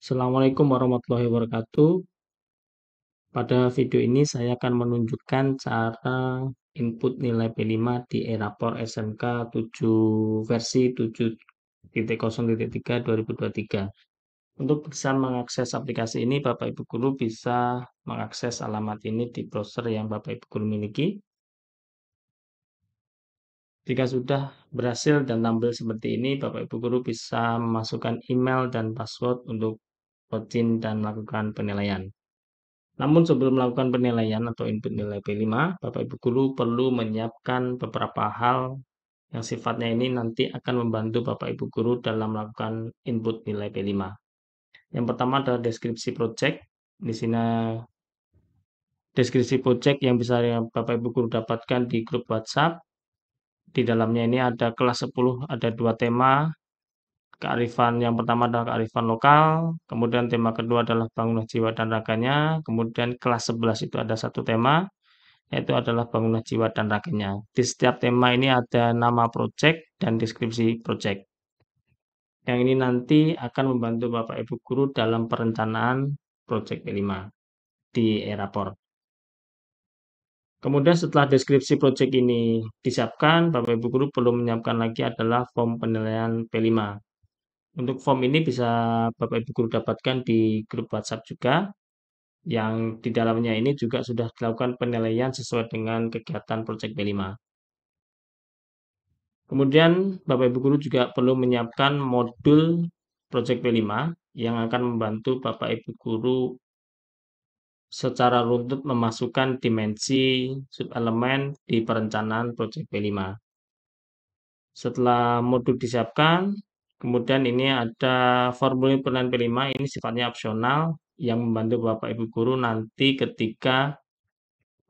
Assalamualaikum warahmatullahi wabarakatuh. Pada video ini saya akan menunjukkan cara input nilai P5 di e-rapor SMK 7 versi 7.0.3 2023. Untuk bisa mengakses aplikasi ini, Bapak Ibu Guru bisa mengakses alamat ini di browser yang Bapak Ibu Guru miliki. Jika sudah berhasil dan tampil seperti ini, Bapak Ibu Guru bisa memasukkan email dan password untuk login dan melakukan penilaian. Namun sebelum melakukan penilaian atau input nilai P5, Bapak Ibu Guru perlu menyiapkan beberapa hal yang sifatnya ini nanti akan membantu Bapak Ibu Guru dalam melakukan input nilai P5. Yang pertama adalah deskripsi project. Di sini deskripsi project yang bisa Bapak Ibu Guru dapatkan di grup WhatsApp. Di dalamnya ini ada kelas 10, ada 2 tema. Kearifan yang pertama adalah kearifan lokal, kemudian tema kedua adalah bangunan jiwa dan raganya, kemudian kelas 11 itu ada satu tema, yaitu adalah bangunan jiwa dan raganya. Di setiap tema ini ada nama project dan deskripsi project. Yang ini nanti akan membantu Bapak Ibu Guru dalam perencanaan project P5 di e-rapor. Kemudian setelah deskripsi project ini disiapkan, Bapak Ibu Guru perlu menyiapkan lagi adalah form penilaian P5. Untuk form ini bisa Bapak Ibu Guru dapatkan di grup WhatsApp juga, yang di dalamnya ini juga sudah dilakukan penilaian sesuai dengan kegiatan project P5. Kemudian Bapak Ibu Guru juga perlu menyiapkan modul project P5 yang akan membantu Bapak Ibu Guru secara runtut memasukkan dimensi subelemen di perencanaan project P5. Setelah modul disiapkan, kemudian ini ada formulir penilaian P5, ini sifatnya opsional yang membantu Bapak Ibu Guru nanti ketika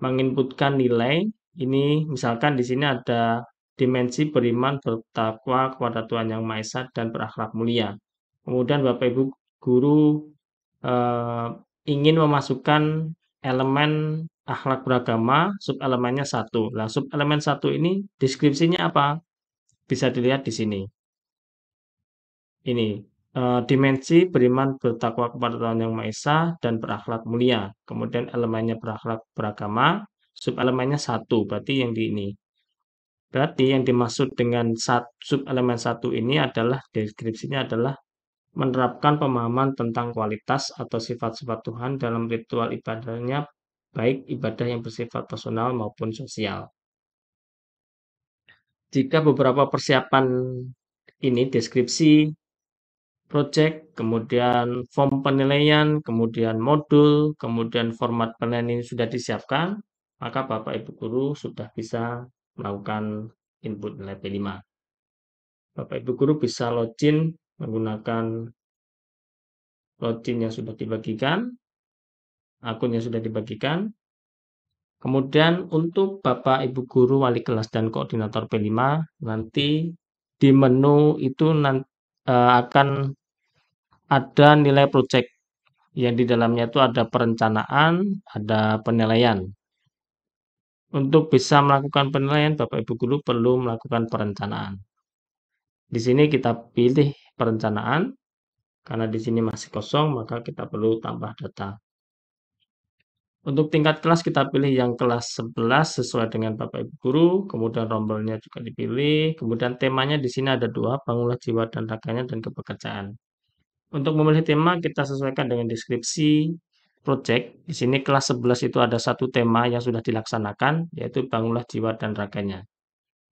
menginputkan nilai. Ini misalkan di sini ada dimensi beriman, bertakwa kepada Tuhan Yang Maha Esa dan berakhlak mulia. Kemudian Bapak Ibu Guru eh, ingin memasukkan elemen akhlak beragama, subelemennya 1. Nah, subelemen 1 ini deskripsinya apa? Bisa dilihat di sini. Ini dimensi beriman, bertakwa kepada Tuhan Yang Maha Esa dan berakhlak mulia. Kemudian elemennya berakhlak beragama, subelemennya 1, berarti yang di ini. Berarti yang dimaksud dengan subelemen 1 ini adalah deskripsinya adalah menerapkan pemahaman tentang kualitas atau sifat-sifat Tuhan dalam ritual ibadahnya, baik ibadah yang bersifat personal maupun sosial. Jika beberapa persiapan ini deskripsi project, kemudian form penilaian, kemudian modul, kemudian format penilaian ini sudah disiapkan, maka Bapak Ibu Guru sudah bisa melakukan input nilai P5. Bapak Ibu Guru bisa login menggunakan login yang sudah dibagikan, akun yang sudah dibagikan. Kemudian untuk Bapak Ibu Guru wali kelas dan koordinator P5, nanti di menu itu akan ada nilai project yang di dalamnya itu ada perencanaan, ada penilaian. Untuk bisa melakukan penilaian, Bapak Ibu Guru perlu melakukan perencanaan. Di sini kita pilih perencanaan, karena di sini masih kosong, maka kita perlu tambah data. Untuk tingkat kelas kita pilih yang kelas 11 sesuai dengan Bapak Ibu Guru, kemudian rombelnya juga dipilih, kemudian temanya di sini ada 2, bangunlah jiwa dan raganya dan kepekerjaan. Untuk memilih tema kita sesuaikan dengan deskripsi project. Di sini kelas 11 itu ada satu tema yang sudah dilaksanakan, yaitu bangunlah jiwa dan raganya.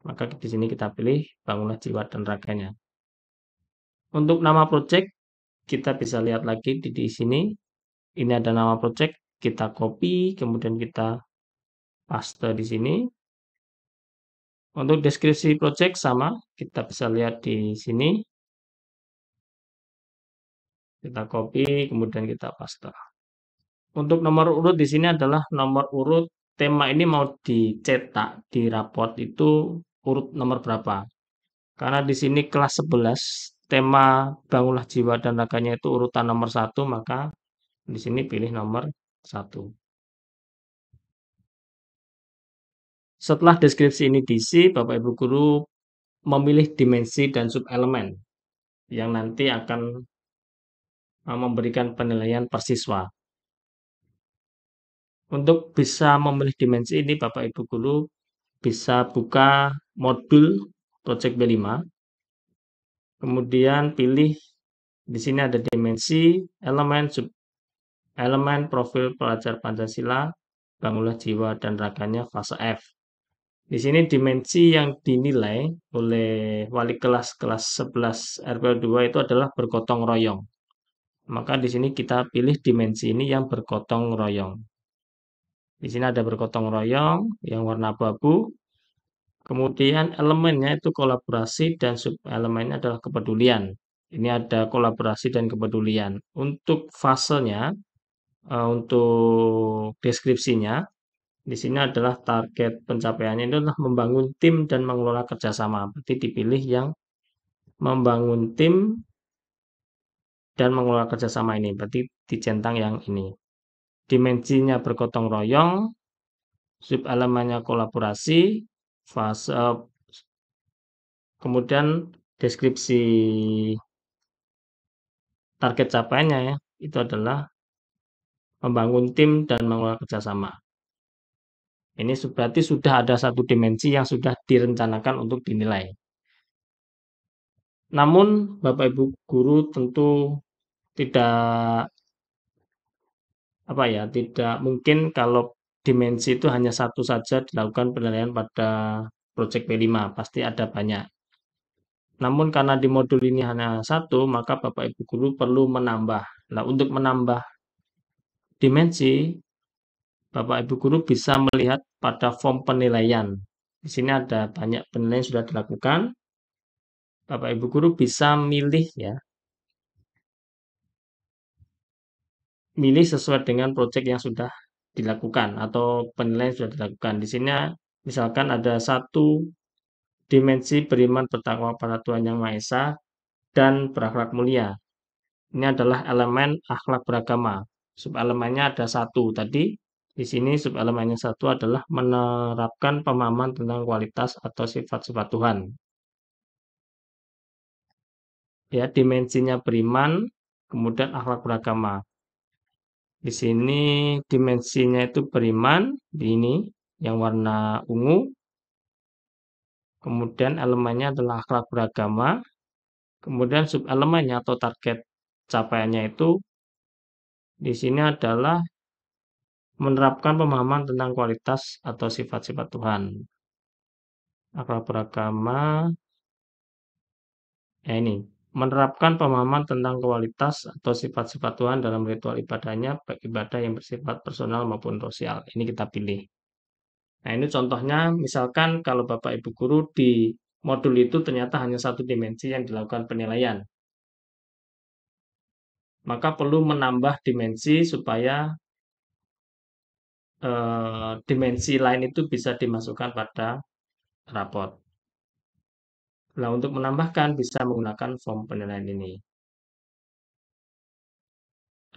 Maka di sini kita pilih bangunlah jiwa dan raganya. Untuk nama project kita bisa lihat lagi di sini. Ini ada nama project, kita copy, kemudian kita paste di sini. Untuk deskripsi project sama, kita bisa lihat di sini. Kita copy, kemudian kita paste. Untuk nomor urut di sini adalah nomor urut tema ini mau dicetak di raport itu urut nomor berapa. Karena di sini kelas 11 tema bangunlah jiwa dan raganya itu urutan nomor 1, maka di sini pilih nomor 1. Setelah deskripsi ini diisi, Bapak Ibu Guru memilih dimensi dan subelemen yang nanti akan memberikan penilaian per siswa. Untuk bisa memilih dimensi ini, Bapak Ibu guru bisa buka modul Project B5, kemudian pilih di sini ada dimensi, elemen, sub elemen, profil pelajar Pancasila, bangunlah jiwa dan raganya fase F. Di sini dimensi yang dinilai oleh wali kelas kelas 11 RPL 2 itu adalah bergotong royong. Maka di sini kita pilih dimensi ini yang bergotong royong. Di sini ada bergotong royong yang warna abu-abu. Kemudian elemennya itu kolaborasi dan sub-elemennya adalah kepedulian. Ini ada kolaborasi dan kepedulian. Untuk fasenya, untuk deskripsinya, di sini adalah target pencapaiannya itu adalah membangun tim dan mengelola kerjasama. Berarti dipilih yang membangun tim dan mengelola kerjasama ini. Berarti dicentang yang ini. Dimensinya bergotong royong, sub-elemennya kolaborasi, fase, kemudian deskripsi target capaiannya ya, itu adalah membangun tim dan mengelola kerjasama. Ini berarti sudah ada satu dimensi yang sudah direncanakan untuk dinilai. Namun Bapak Ibu guru tentu tidak tidak mungkin kalau dimensi itu hanya satu saja dilakukan penilaian pada Project P5, pasti ada banyak. Namun karena di modul ini hanya satu, maka Bapak Ibu guru perlu menambah. Nah, untuk menambah dimensi, Bapak Ibu guru bisa melihat pada form penilaian. Di sini ada banyak penilaian yang sudah dilakukan. Bapak Ibu guru bisa milih ya, milih sesuai dengan proyek yang sudah dilakukan atau penilaian yang sudah dilakukan. Di sini misalkan ada satu dimensi beriman bertakwa pada Tuhan Yang Maha Esa dan berakhlak mulia. Ini adalah elemen akhlak beragama. Subelemennya ada satu tadi. Di sini subelemennya satu adalah menerapkan pemahaman tentang kualitas atau sifat-sifat Tuhan. Ya, dimensinya beriman, kemudian akhlak beragama. Di sini dimensinya itu beriman, di ini yang warna ungu. Kemudian elemennya adalah akhlak beragama. Kemudian subelemennya atau target capaiannya itu di sini adalah menerapkan pemahaman tentang kualitas atau sifat-sifat Tuhan. Akhlak beragama, ini menerapkan pemahaman tentang kualitas atau sifat-sifat Tuhan dalam ritual ibadahnya, baik ibadah yang bersifat personal maupun sosial. Ini kita pilih. Nah, ini contohnya, misalkan kalau Bapak Ibu guru di modul itu ternyata hanya satu dimensi yang dilakukan penilaian. Maka perlu menambah dimensi supaya dimensi lain itu bisa dimasukkan pada rapot. Nah, untuk menambahkan bisa menggunakan form penilaian ini.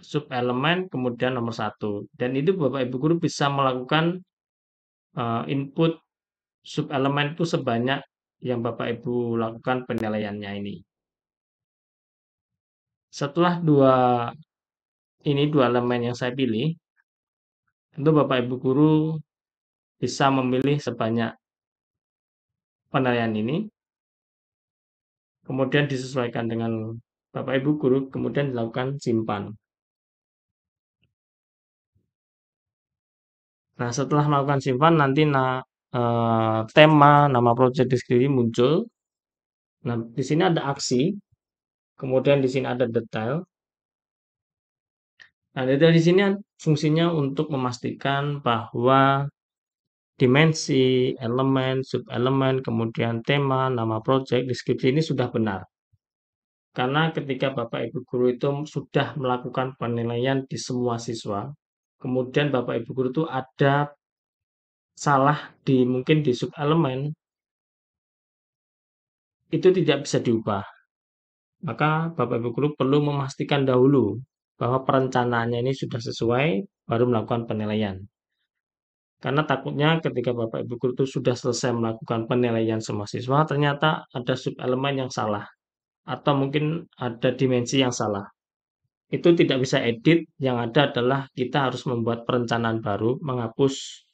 Subelemen kemudian nomor 1. Dan itu Bapak Ibu guru bisa melakukan input subelemen itu sebanyak yang Bapak Ibu lakukan penilaiannya ini. Setelah dua elemen yang saya pilih, tentu Bapak Ibu guru bisa memilih sebanyak penilaian ini, kemudian disesuaikan dengan Bapak Ibu guru, kemudian dilakukan simpan. Nah, setelah melakukan simpan, nanti tema, nama project deskripsi muncul. Nah, di sini ada aksi, kemudian di sini ada detail. Nah, detail di sini fungsinya untuk memastikan bahwa dimensi, elemen, subelemen, kemudian tema, nama project, deskripsi ini sudah benar. Karena ketika Bapak Ibu guru itu sudah melakukan penilaian di semua siswa, kemudian Bapak Ibu guru itu ada salah mungkin di subelemen, itu tidak bisa diubah. Maka Bapak Ibu guru perlu memastikan dahulu bahwa perencanaannya ini sudah sesuai, baru melakukan penilaian. Karena takutnya ketika Bapak Ibu guru itu sudah selesai melakukan penilaian semua siswa, ternyata ada subelemen yang salah, atau mungkin ada dimensi yang salah. itu tidak bisa edit, yang ada adalah kita harus membuat perencanaan baru, menghapus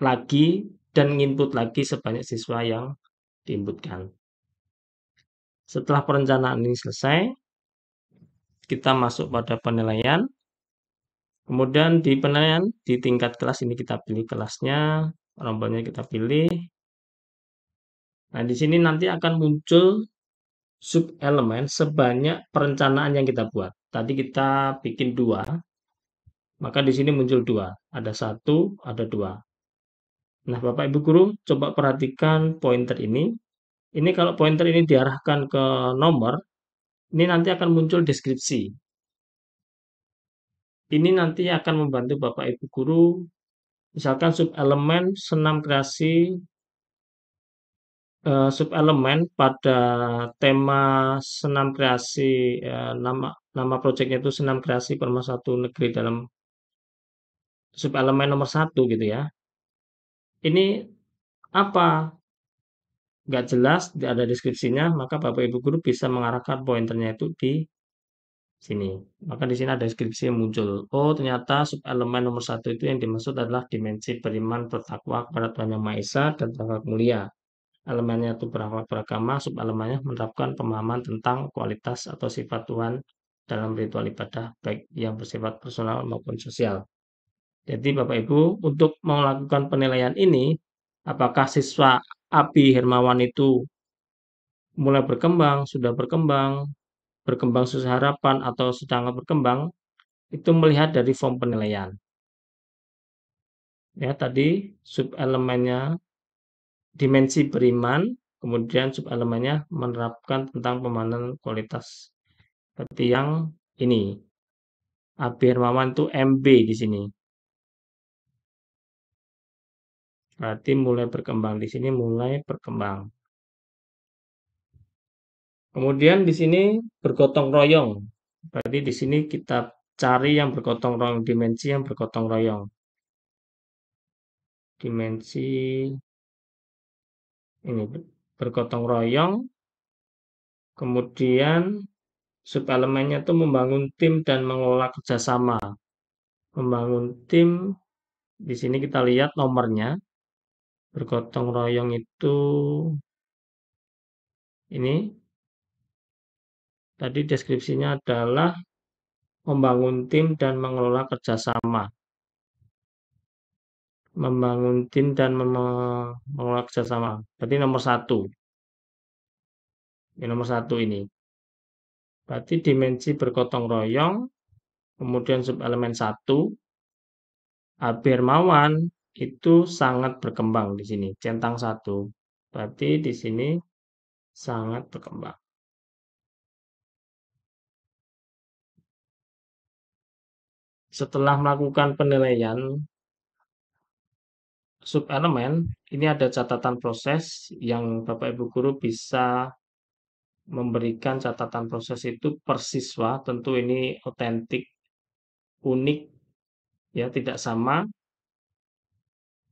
lagi, dan nginput lagi sebanyak siswa yang diinputkan. Setelah perencanaan ini selesai, kita masuk pada penilaian. Kemudian di penilaian, di tingkat kelas ini kita pilih kelasnya, rombonnya kita pilih. Nah, di sini nanti akan muncul sub elemen sebanyak perencanaan yang kita buat. Tadi kita bikin 2, maka di sini muncul 2. Ada 1, ada 2. Nah, Bapak Ibu Guru, coba perhatikan pointer ini. Ini kalau pointer ini diarahkan ke nomor, ini nanti akan muncul deskripsi. Ini nanti akan membantu Bapak Ibu Guru, misalkan subelemen senam kreasi, subelemen pada tema senam kreasi, nama proyeknya itu senam kreasi pemersatu negeri dalam subelemen nomor 1 gitu ya. Ini apa? Nggak jelas, tidak ada deskripsinya, maka Bapak Ibu Guru bisa mengarahkan pointernya itu di sini. Maka di sini ada deskripsi yang muncul. Oh, ternyata subelemen nomor 1 itu yang dimaksud adalah dimensi beriman bertakwa kepada Tuhan Yang Maha Esa dan berakhlak mulia. Elemennya itu berakhlak beragama, subelemennya menerapkan pemahaman tentang kualitas atau sifat Tuhan dalam ritual ibadah, baik yang bersifat personal maupun sosial. Jadi Bapak Ibu, untuk melakukan penilaian ini, apakah siswa Abi Hermawan itu mulai berkembang, sudah berkembang, berkembang sesuai harapan, atau sedang berkembang, itu melihat dari form penilaian. Ya, tadi subelemennya dimensi beriman, kemudian subelemennya menerapkan tentang pemahaman kualitas. Seperti yang ini, Abi Hermawan itu MB di sini. Berarti mulai berkembang di sini, mulai berkembang. Kemudian di sini bergotong royong. Berarti di sini kita cari yang bergotong royong, dimensi yang bergotong royong. Dimensi ini bergotong royong, kemudian subelemennya itu membangun tim dan mengelola kerjasama. Membangun tim, di sini kita lihat nomornya, bergotong royong itu ini, tadi deskripsinya adalah membangun tim dan mengelola kerjasama. Membangun tim dan mengelola kerjasama. Berarti nomor 1. Ini nomor 1 ini. Berarti dimensi bergotong royong, kemudian subelemen 1, Abi Hermawan itu sangat berkembang di sini, centang 1. Berarti di sini sangat berkembang. Setelah melakukan penilaian subelemen, ini ada catatan proses yang Bapak Ibu Guru bisa memberikan catatan proses itu per siswa. Tentu ini otentik, unik, ya tidak sama.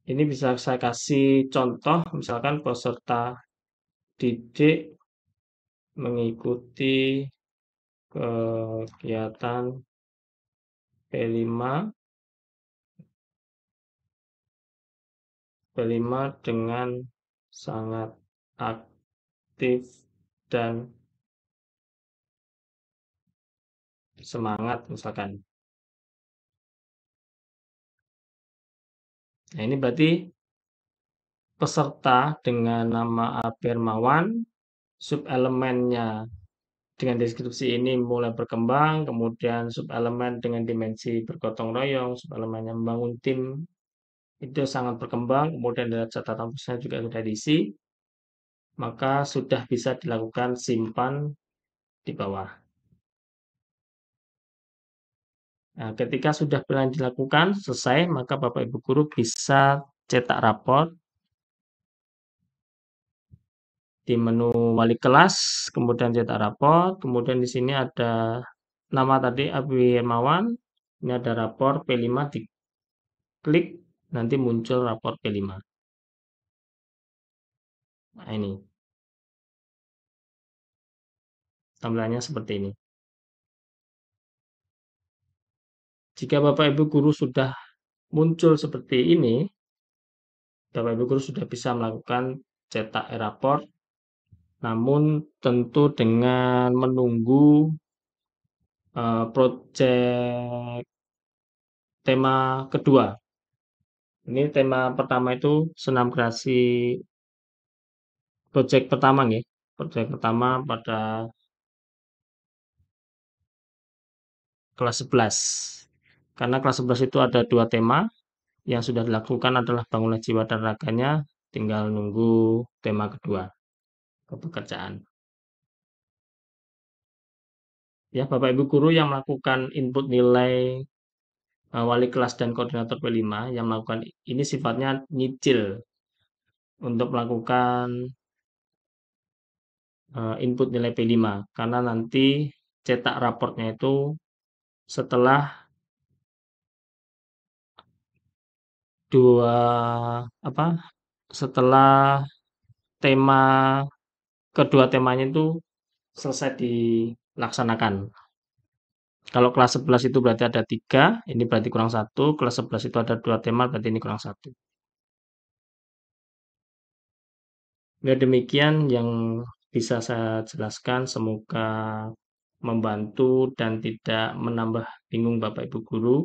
Ini bisa saya kasih contoh, misalkan peserta didik mengikuti kegiatan P5 dengan sangat aktif dan semangat misalkan. Nah, ini berarti peserta dengan nama Hermawan, subelemennya dengan deskripsi ini mulai berkembang, kemudian subelemen dengan dimensi bergotong royong, subelemennya membangun tim, itu sangat berkembang, kemudian ada catatan prosesnya juga sudah diisi, maka sudah bisa dilakukan simpan di bawah. Nah, ketika sudah pernah dilakukan, selesai, maka Bapak Ibu Guru bisa cetak raport di menu wali kelas, kemudian cetak raport, kemudian di sini ada nama tadi Abi Hermawan, ini ada rapor P5, diklik, nanti muncul rapor P5. Nah, ini tampilannya seperti ini. Jika Bapak Ibu guru sudah muncul seperti ini, Bapak Ibu guru sudah bisa melakukan cetak e-raport, namun tentu dengan menunggu project tema kedua. Ini tema pertama itu senam kreasi project pertama nih. Project pertama pada kelas 11. Karena kelas 11 itu ada dua tema, yang sudah dilakukan adalah bangunan jiwa dan raganya, tinggal nunggu tema kedua, kepekerjaan. Ya, Bapak Ibu guru yang melakukan input nilai wali kelas dan koordinator P5 yang melakukan ini sifatnya nyicil untuk melakukan input nilai P5 karena nanti cetak raportnya itu setelah dua apa setelah tema kedua temanya itu selesai dilaksanakan. Kalau kelas 11 itu berarti ada 3, ini berarti kurang 1. Kelas 11 itu ada 2 tema, berarti ini kurang 1. Ya, demikian yang bisa saya jelaskan. Semoga membantu dan tidak menambah bingung Bapak Ibu guru.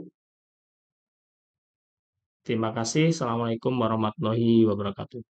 Terima kasih. Assalamualaikum warahmatullahi wabarakatuh.